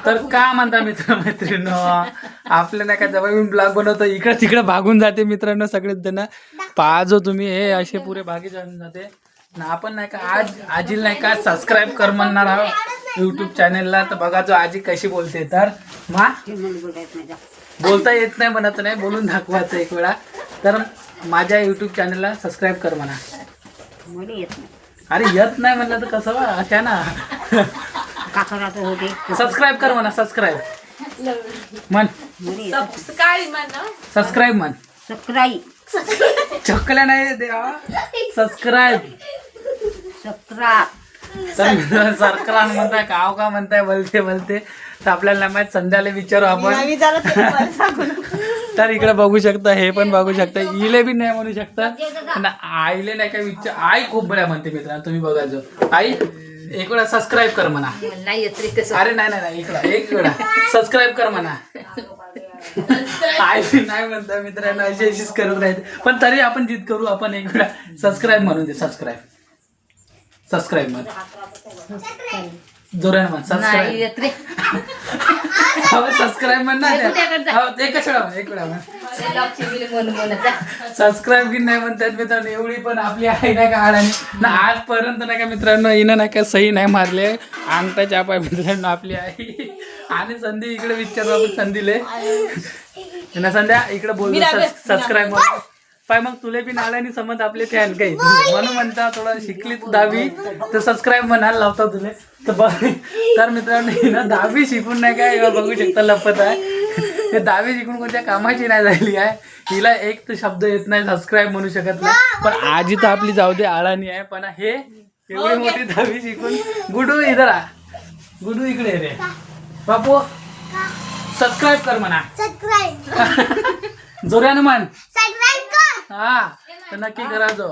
तर का म्हणता मित्र मैत्रिणी आपल्या नाही का जेव्हा मी ब्लॉग बनवतो इकडे तिकडे भागून जाते मित्रांनो सगळेच जण पाहजो तुम्ही हे असे पुरे भागी जाऊन जाते ना आपण नाही का आज आजीला नाही का सबस्क्राईब कर म्हणणार आहोत यूट्यूब चॅनलला तर बघा जो आजी कशी बोलते तर मा बोलता येत नाही म्हणत नाही बोलून दाखवायचं एक वेळा तर माझ्या यूट्यूब चॅनलला सबस्क्राईब कर म्हणा अरे येत नाही म्हणलं तर कसं अशा ना सबस्क्राईब कर म्हणा सबस्क्राईब म्हण सबस्क्राईब म्हण चकल्या नाही देवा सबस्क्राईब सरकार म्हणताय काव का म्हणताय बोलते बोलते तर आपल्याला माहित संध्याला विचारू आपण तर इकडे बघू शकता हे पण बघू शकता इले बी नाही म्हणू शकता आईले नाही काय विचार आई खूप बऱ्या म्हणते मित्रांनो तुम्ही बघायचो आई एक वेळा सबस्क्राईब कर म्हणा अरे नाही नाही इकडे एक वेळा सबस्क्राईब कर म्हणा आई नाही म्हणता मित्रांनो अशी अशीच करत राहते पण तरी आपण जित करू आपण एक वेळा सबस्क्राईब म्हणून दे सबस्क्राईब सबस्क्राईब म्हण जोराने म्हण सबस्क्राईब सबस्क्राईब म्हण ना एकच वेळा म्हण एक वेळा म्हण सबस्क्राईब की नाही म्हणतात मित्रांनो एवढी पण आपली आई नाही का आडाने ना आजपर्यंत नाही का मित्रांनो हिनं नाही का सही नाही मारले अंगठा चाप आहे मित्रांनो आपली आई आणि संधी इकडे विचारू आपण संधीले ना संध्या इकडे बोल सबस्क्राईब पाय मग तुले बी नाळ्यानी समज आपले फॅन काही म्हणून म्हणता थोडं शिकली तू 10वी तर सबस्क्राईब म्हणायला लावता तुले तर बघ तर मित्रांनो ना 10वी शिकून नाही काय बघू शकता लपत आहे ते 10वी शिकून कोणत्या कामाची नाही झाली आहे हिला एक तर शब्द येत नाही सबस्क्राईब म्हणू शकत नाही पण आजी तर आपली जाऊ दे आळानी आहे पण हे एवढी मोठी 10वी शिकून गुडू इधर आ गुडू इकडे रे बापू सबस्क्राईब कर म्हणा जोरानं म्हण हा तर नक्की करा जो